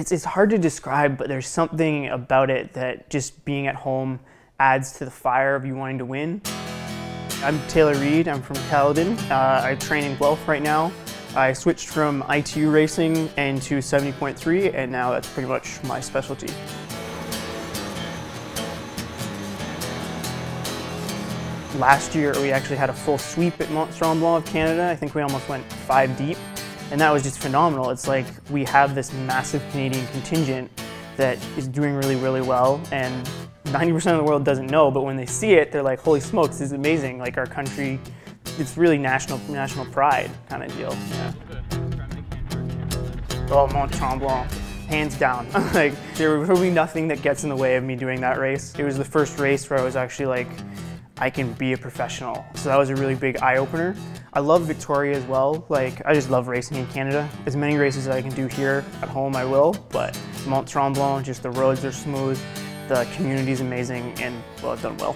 It's hard to describe, but there's something about it that just being at home adds to the fire of you wanting to win. I'm Taylor Reid, I'm from Caledon. I train in Guelph right now. I switched from ITU racing into 70.3, and now that's pretty much my specialty. Last year we actually had a full sweep at Mont Tremblant of Canada. I think we almost went 5 deep, and that was just phenomenal. It's like we have this massive Canadian contingent that is doing really, really well, and 90% of the world doesn't know, but when they see it, they're like, holy smokes, this is amazing. Like our country, it's really national pride kind of deal. Yeah. Oh, Mont Tremblant, hands down. Like there will be nothing that gets in the way of me doing that race. It was the first race where I was actually like, I can be a professional. So that was a really big eye-opener. I love Victoria as well. Like, I just love racing in Canada. As many races as I can do here at home, I will, but Mont Tremblant, just the roads are smooth, the community's amazing, and well, I've done well.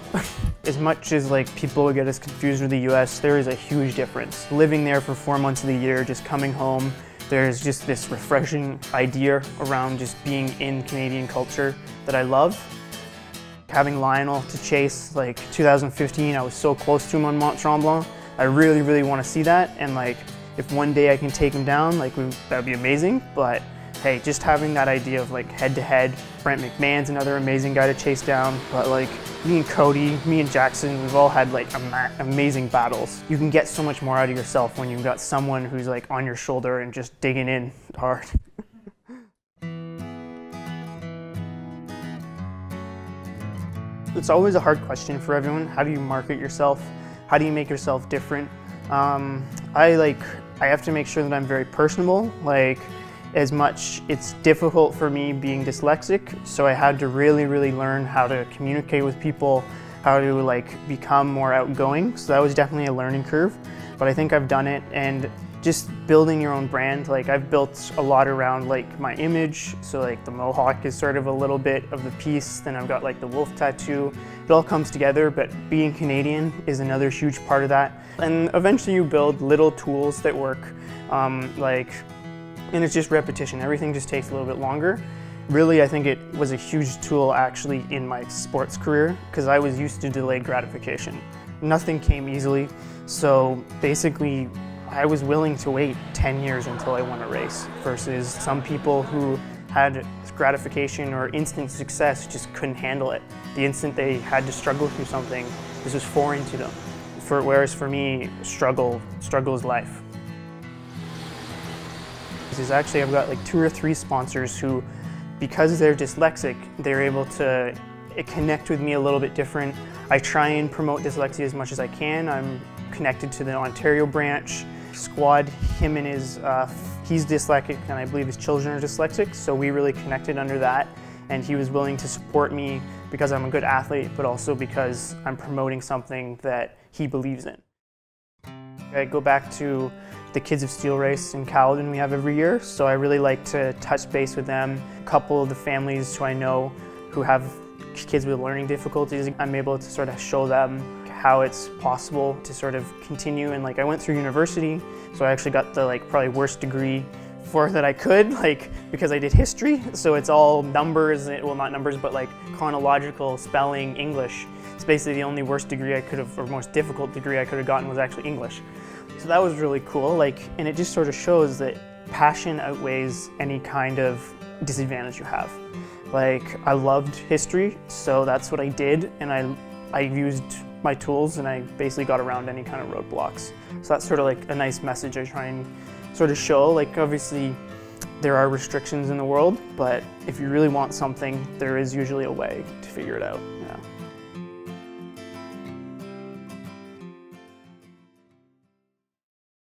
As much as like people would get us confused with the US, there is a huge difference. Living there for 4 months of the year, just coming home, there's just this refreshing idea around just being in Canadian culture that I love. Having Lionel to chase, like 2015, I was so close to him on Mont Tremblant. I really, really want to see that, and like if one day I can take him down, like that'd be amazing. But hey, just having that idea of like head-to-head, Brent McMahon's another amazing guy to chase down, but like me and Cody, me and Jackson, we've all had like amazing battles. You can get so much more out of yourself when you've got someone who's like on your shoulder and just digging in hard. It's always a hard question for everyone. How do you market yourself? How do you make yourself different? I have to make sure that I'm very personable. Like, as much, it's difficult for me being dyslexic, so I had to really, really learn how to communicate with people, how to like become more outgoing. So that was definitely a learning curve, but I think I've done it. And just building your own brand, like I've built a lot around like my image. So like the mohawk is sort of a little bit of the piece, then I've got like the wolf tattoo. It all comes together, but being Canadian is another huge part of that. And eventually you build little tools that work, and it's just repetition. Everything just takes a little bit longer. Really, I think it was a huge tool actually in my sports career, because I was used to delayed gratification. Nothing came easily, so basically I was willing to wait 10 years until I won a race, versus some people who had gratification or instant success just couldn't handle it. The instant they had to struggle through something, this was foreign to them. Whereas for me, struggle is life. Actually, I've got like 2 or 3 sponsors who, because they're dyslexic, they're able to connect with me a little bit different. I try and promote dyslexia as much as I can. I'm connected to the Ontario branch. Squad, him and he's dyslexic, and I believe his children are dyslexic, so we really connected under that, and he was willing to support me because I'm a good athlete, but also because I'm promoting something that he believes in. I go back to the Kids of Steel race in Caledon we have every year, so I really like to touch base with them. A couple of the families who I know who have kids with learning difficulties, I'm able to sort of show them how it's possible to sort of continue. And like I went through university, so I actually got the like probably worst degree that I could, like because I did history, so it's all numbers, well not numbers, but like chronological, spelling, English. It's basically the only worst degree I could have, or most difficult degree I could have gotten was actually English. So that was really cool, like, and it just sort of shows that passion outweighs any kind of disadvantage you have. Like, I loved history, so that's what I did, and I used my tools and I basically got around any kind of roadblocks. So that's sort of like a nice message I try and sort of show. Like, obviously there are restrictions in the world, but if you really want something, there is usually a way to figure it out. Yeah.